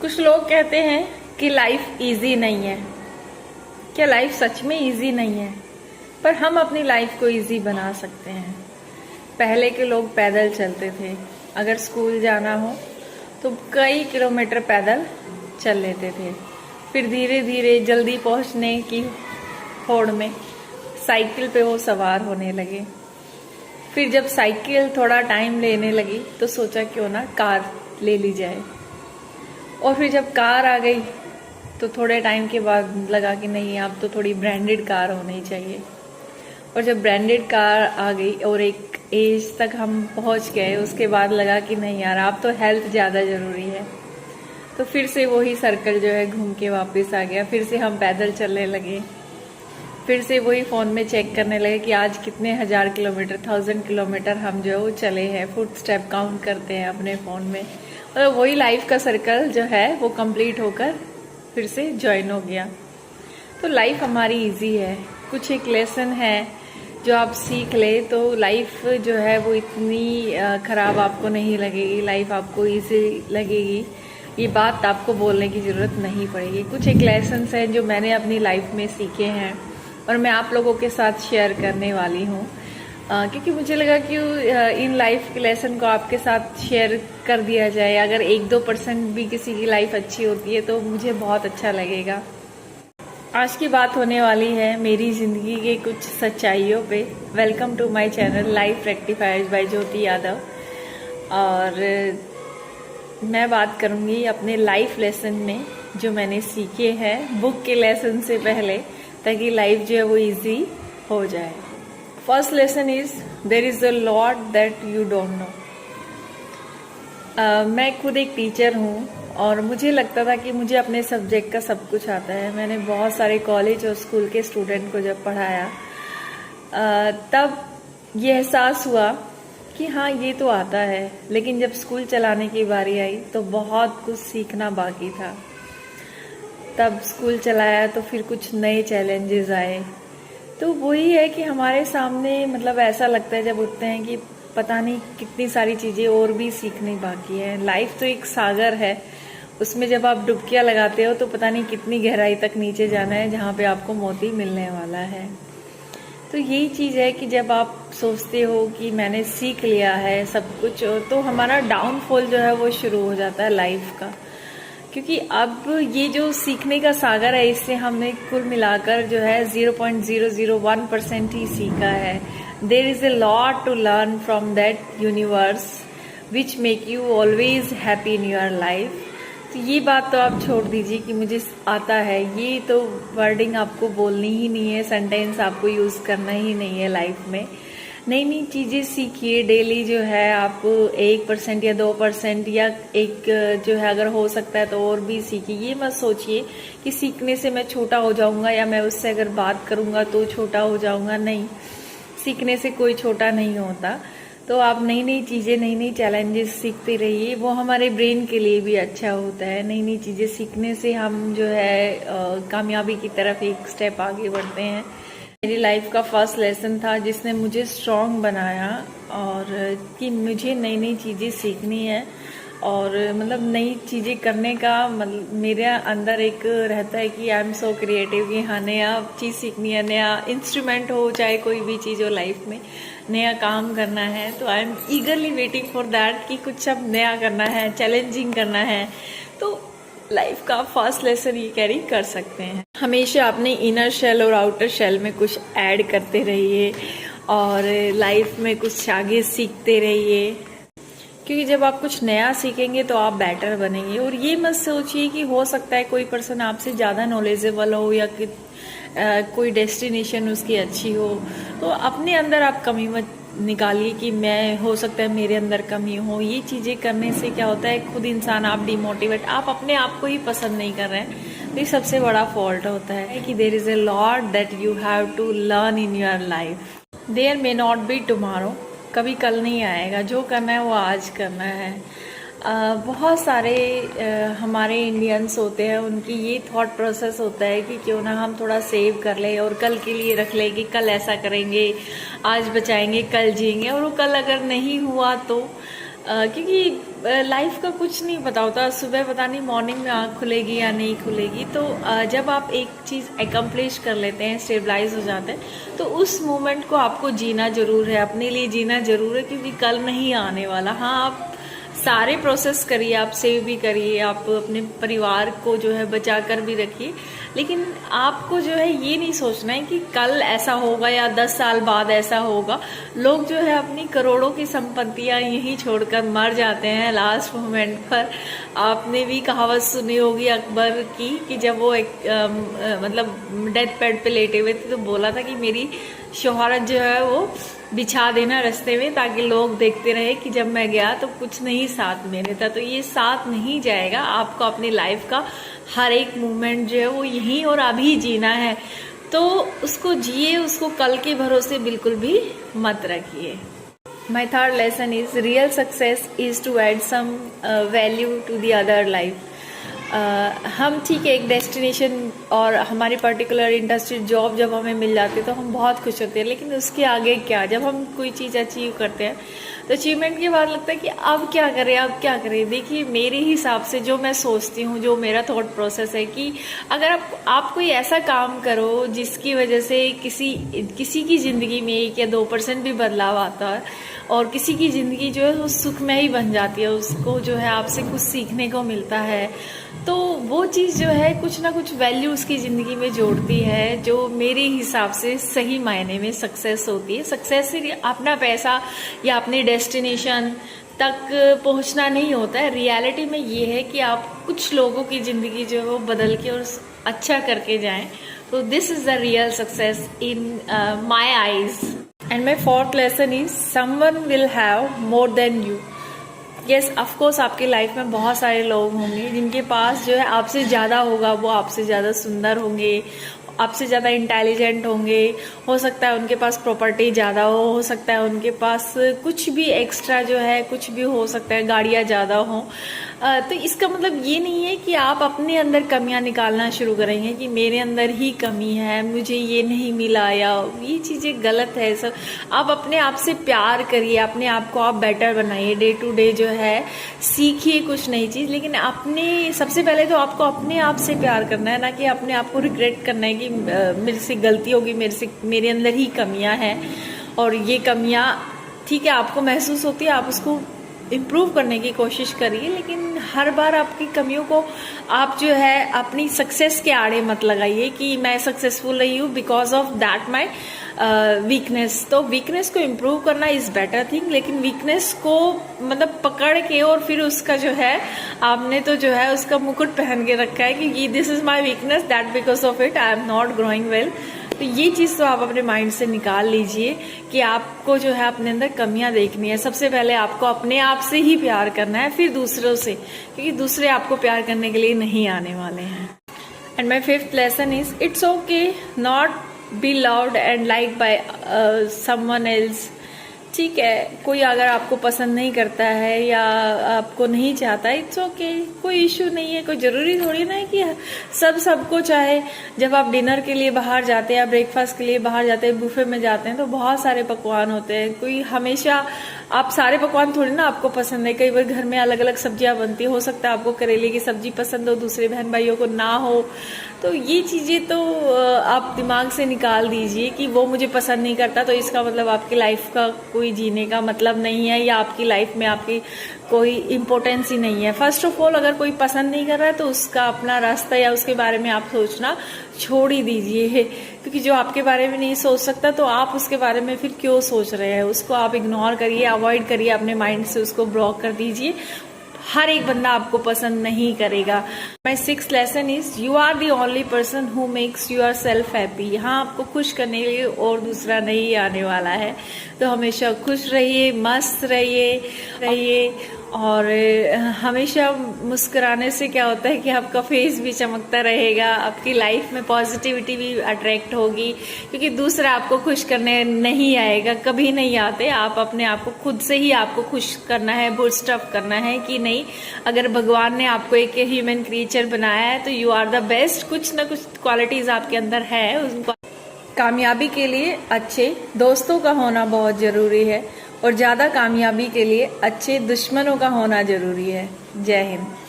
कुछ लोग कहते हैं कि लाइफ इजी नहीं है। क्या लाइफ सच में इजी नहीं है? पर हम अपनी लाइफ को इजी बना सकते हैं। पहले के लोग पैदल चलते थे, अगर स्कूल जाना हो तो कई किलोमीटर पैदल चल लेते थे। फिर धीरे धीरे जल्दी पहुंचने की होड़ में साइकिल पे वो सवार होने लगे। फिर जब साइकिल थोड़ा टाइम लेने लगी तो सोचा क्यों ना कार ले ली जाए। और फिर जब कार आ गई तो थोड़े टाइम के बाद लगा कि नहीं, अब तो थोड़ी ब्रांडेड कार होनी चाहिए। और जब ब्रांडेड कार आ गई और एक एज तक हम पहुंच गए, उसके बाद लगा कि नहीं यार, अब तो हेल्थ ज़्यादा ज़रूरी है। तो फिर से वही सर्कल जो है घूम के वापस आ गया। फिर से हम पैदल चलने लगे। फिर से वही फ़ोन में चेक करने लगे कि आज कितने 1000 किलोमीटर 1000 किलोमीटर हम जो है वो चले हैं। फुट स्टेप काउंट करते हैं अपने फ़ोन में। और वही लाइफ का सर्कल जो है वो कंप्लीट होकर फिर से ज्वाइन हो गया। तो लाइफ हमारी इजी है। कुछ एक लेसन है जो आप सीख ले तो लाइफ जो है वो इतनी ख़राब आपको नहीं लगेगी, लाइफ आपको इजी लगेगी। ये बात आपको बोलने की ज़रूरत नहीं पड़ेगी। कुछ एक लेसन्स हैं जो मैंने अपनी लाइफ में सीखे हैं और मैं आप लोगों के साथ शेयर करने वाली हूँ, क्योंकि मुझे लगा कि इन लाइफ के लेसन को आपके साथ शेयर कर दिया जाए। अगर 1-2% भी किसी की लाइफ अच्छी होती है तो मुझे बहुत अच्छा लगेगा। आज की बात होने वाली है मेरी ज़िंदगी के कुछ सच्चाइयों पे। Welcome to my channel life rectifiers by Jyoti Yadav. और मैं बात करूँगी अपने लाइफ लेसन में जो मैंने सीखे हैं बुक के लेसन से पहले, ताकि लाइफ जो है वो इजी हो जाए। First lesson is there is a lot that you don't know. मैं खुद एक टीचर हूँ और मुझे लगता था कि मुझे अपने सब्जेक्ट का सब कुछ आता है। मैंने बहुत सारे कॉलेज और स्कूल के स्टूडेंट को जब पढ़ाया तब ये एहसास हुआ कि हाँ, ये तो आता है। लेकिन जब स्कूल चलाने की बारी आई तो बहुत कुछ सीखना बाकी था। तब स्कूल चलाया तो फिर कुछ नए चैलेंजेस आए। तो वही है कि हमारे सामने मतलब ऐसा लगता है जब उठते हैं कि पता नहीं कितनी सारी चीज़ें और भी सीखनी बाकी है। लाइफ तो एक सागर है, उसमें जब आप डुबकियां लगाते हो तो पता नहीं कितनी गहराई तक नीचे जाना है जहाँ पे आपको मोती मिलने वाला है। तो यही चीज़ है कि जब आप सोचते हो कि मैंने सीख लिया है सब कुछ, तो हमारा डाउनफॉल जो है वो शुरू हो जाता है लाइफ का। क्योंकि अब ये जो सीखने का सागर है, इससे हमने कुल मिलाकर जो है 0.001% ही सीखा है। There is a lot to learn from that universe which make you always happy in your life. तो ये बात तो आप छोड़ दीजिए कि मुझे आता है, ये तो वर्डिंग आपको बोलनी ही नहीं है, सेंटेंस आपको यूज करना ही नहीं है लाइफ में। नई नई चीज़ें सीखिए डेली। जो है आप 1% या 2% या एक जो है अगर हो सकता है तो और भी सीखिए। ये मत सोचिए कि सीखने से मैं छोटा हो जाऊंगा या मैं उससे अगर बात करूंगा तो छोटा हो जाऊंगा। नहीं, सीखने से कोई छोटा नहीं होता। तो आप नई नई चीज़ें, नई नई चैलेंजेस सीखते रहिए। वो हमारे ब्रेन के लिए भी अच्छा होता है। नई नई चीज़ें सीखने से हम जो है कामयाबी की तरफ एक स्टेप आगे बढ़ते हैं। मेरी लाइफ का फर्स्ट लेसन था जिसने मुझे स्ट्रॉन्ग बनाया, और कि मुझे नई नई चीज़ें सीखनी है। और मतलब नई चीज़ें करने का मतलब मेरे अंदर एक रहता है कि आई एम सो क्रिएटिव, कि हाँ नया चीज़ सीखनी है, नया इंस्ट्रूमेंट हो, चाहे कोई भी चीज़ हो लाइफ में, नया काम करना है। तो I am ईगरली waiting for that कि कुछ अब नया करना है, चैलेंजिंग करना है। तो लाइफ का फर्स्ट लेसन ये कैरी कर सकते हैं। हमेशा अपने इनर शेल और आउटर शेल में कुछ ऐड करते रहिए और लाइफ में कुछ आगे सीखते रहिए, क्योंकि जब आप कुछ नया सीखेंगे तो आप बेटर बनेंगे। और ये मत सोचिए कि हो सकता है कोई पर्सन आपसे ज़्यादा नॉलेजेबल हो या कि कोई डेस्टिनेशन उसकी अच्छी हो, तो अपने अंदर आप कमी मत निकालिए कि मैं, हो सकता है मेरे अंदर कमी हो। ये चीज़ें करने से क्या होता है, खुद इंसान आप डिमोटिवेट, आप अपने आप को ही पसंद नहीं कर रहे हैं। तो ये सबसे बड़ा फॉल्ट होता है कि there is a lot that you have to learn in your life. There may not be tomorrow, कभी कल नहीं आएगा। जो करना है वो आज करना है। बहुत सारे हमारे इंडियंस होते हैं, उनकी ये थॉट प्रोसेस होता है कि क्यों ना हम थोड़ा सेव कर ले और कल के लिए रख ले कि कल ऐसा करेंगे, आज बचाएंगे, कल जिएंगे। और वो कल अगर नहीं हुआ तो क्योंकि लाइफ का कुछ नहीं पता होता, सुबह पता नहीं मॉर्निंग में आँख खुलेगी या नहीं खुलेगी। तो जब आप एक चीज़ एकम्प्लिश कर लेते हैं, स्टेबलाइज हो जाते हैं, तो उस मोमेंट को आपको जीना जरूर है, अपने लिए जीना जरूर है, क्योंकि कल नहीं आने वाला। हाँ, आप सारे प्रोसेस करिए, आप सेव भी करिए, आप अपने परिवार को जो है बचा कर भी रखिए, लेकिन आपको जो है ये नहीं सोचना है कि कल ऐसा होगा या 10 साल बाद ऐसा होगा। लोग जो है अपनी करोड़ों की संपत्तियां यहीं छोड़कर मर जाते हैं लास्ट मोमेंट पर। आपने भी कहावत सुनी होगी अकबर की कि जब वो एक मतलब डेथ बेड पे लेटे हुए थे तो बोला था कि मेरी शोहरत जो है वो बिछा देना रास्ते में, ताकि लोग देखते रहे कि जब मैं गया तो कुछ नहीं साथ मेरे था। तो ये साथ नहीं जाएगा, आपको अपनी लाइफ का हर एक मोमेंट जो है वो यहीं और अभी जीना है। तो उसको जिए, उसको कल के भरोसे बिल्कुल भी मत रखिए। My third lesson is real success is to add some value to the other life. हम ठीक है एक डेस्टिनेशन और हमारी पर्टिकुलर इंडस्ट्री जॉब जब हमें मिल जाती है तो हम बहुत खुश होते हैं, लेकिन उसके आगे क्या, जब हम कोई चीज़ अचीव करते हैं तो अचीवमेंट के बाद लगता है कि अब क्या करें, अब क्या करें। देखिए, मेरे हिसाब से जो मैं सोचती हूँ, जो मेरा थॉट प्रोसेस है कि अगर आप कोई ऐसा काम करो जिसकी वजह से किसी की ज़िंदगी में 1 या 2% भी बदलाव आता है और किसी की ज़िंदगी जो है वो सुखमय ही बन जाती है, उसको जो है आपसे कुछ सीखने को मिलता है, तो वो चीज़ जो है कुछ ना कुछ वैल्यू उसकी ज़िंदगी में जोड़ती है, जो मेरे हिसाब से सही मायने में सक्सेस होती है। सक्सेस सिर्फ अपना पैसा या अपने डेस्टिनेशन तक पहुंचना नहीं होता है। रियलिटी में ये है कि आप कुछ लोगों की ज़िंदगी जो है वो बदल के और अच्छा करके जाएं। तो this is the real success in my eyes. And my fourth lesson is someone will have more than you. Yes, of course आपकी लाइफ में बहुत सारे लोग होंगे जिनके पास जो है आपसे ज़्यादा होगा, वो आपसे ज़्यादा सुंदर होंगे, आपसे ज़्यादा इंटेलिजेंट होंगे, हो सकता है उनके पास प्रॉपर्टी ज़्यादा हो सकता है उनके पास कुछ भी एक्स्ट्रा जो है कुछ भी हो सकता है, गाड़ियाँ ज़्यादा हों। तो इसका मतलब ये नहीं है कि आप अपने अंदर कमियां निकालना शुरू करेंगे कि मेरे अंदर ही कमी है, मुझे ये नहीं मिला, या ये चीज़ें गलत है। सब आप अपने आप से प्यार करिए, अपने आप को आप बेटर बनाइए, डे टू डे जो है सीखिए कुछ नई चीज़, लेकिन अपने सबसे पहले तो आपको अपने आप से प्यार करना है, ना कि अपने आप को रिग्रेट करना है कि मेरे से गलती होगी, मेरे अंदर ही कमियां हैं। और ये कमियां ठीक है आपको महसूस होती है, आप उसको इम्प्रूव करने की कोशिश करिए, लेकिन हर बार आपकी कमियों को आप जो है अपनी सक्सेस के आड़े मत लगाइए कि मैं सक्सेसफुल रही हूँ because of that my weakness. तो वीकनेस को इम्प्रूव करना इज बेटर थिंग, लेकिन वीकनेस को मतलब पकड़ के और फिर उसका जो है आपने तो जो है उसका मुकुट पहन के रखा है कि this is my weakness, that because of it I am not growing well. तो ये चीज़ तो आप अपने माइंड से निकाल लीजिए कि आपको जो है अपने अंदर कमियां देखनी है। सबसे पहले आपको अपने आप से ही प्यार करना है, फिर दूसरों से, क्योंकि दूसरे आपको प्यार करने के लिए नहीं आने वाले हैं। And my fifth lesson is it's okay not be loved and like by someone else. ठीक है, कोई अगर आपको पसंद नहीं करता है या आपको नहीं चाहता, इट्स ओके, कोई इशू नहीं है। कोई जरूरी थोड़ी ना है कि सबको चाहे। जब आप डिनर के लिए बाहर जाते हैं या ब्रेकफास्ट के लिए बाहर जाते हैं, बुफे में जाते हैं, तो बहुत सारे पकवान होते हैं। कोई हमेशा आप सारे पकवान थोड़ी ना आपको पसंद है। कई बार घर में अलग अलग सब्जियां बनती है, हो सकता है आपको करेले की सब्जी पसंद हो, दूसरे बहन भाइयों को ना हो। तो ये चीजें तो आप दिमाग से निकाल दीजिए कि वो मुझे पसंद नहीं करता तो इसका मतलब आपकी लाइफ का कोई जीने का मतलब नहीं है, या आपकी लाइफ में आपकी कोई इम्पोर्टेंस ही नहीं है। फर्स्ट ऑफ ऑल, अगर कोई पसंद नहीं कर रहा है तो उसका अपना रास्ता या उसके बारे में आप सोचना छोड़ ही दीजिए, क्योंकि जो आपके बारे में नहीं सोच सकता तो आप उसके बारे में फिर क्यों सोच रहे हैं। उसको आप इग्नोर करिए, अवॉइड करिए, अपने माइंड से उसको ब्लॉक कर दीजिए। हर एक बंदा आपको पसंद नहीं करेगा। My sixth lesson is you are the only person who makes yourself happy. यहाँ आपको खुश करने के लिए और दूसरा नहीं आने वाला है, तो हमेशा खुश रहिए, मस्त रहिए और हमेशा मुस्कुराने से क्या होता है कि आपका फेस भी चमकता रहेगा, आपकी लाइफ में पॉजिटिविटी भी अट्रैक्ट होगी, क्योंकि दूसरा आपको खुश करने नहीं आएगा, कभी नहीं आते। आप अपने आप को खुद से ही आपको खुश करना है, बूस्टअप करना है कि नहीं, अगर भगवान ने आपको एक ह्यूमन क्रिएचर बनाया है तो यू आर द बेस्ट। कुछ ना कुछ क्वालिटीज आपके अंदर है। उनको कामयाबी के लिए अच्छे दोस्तों का होना बहुत जरूरी है, और ज़्यादा कामयाबी के लिए अच्छे दुश्मनों का होना ज़रूरी है। जय हिंद।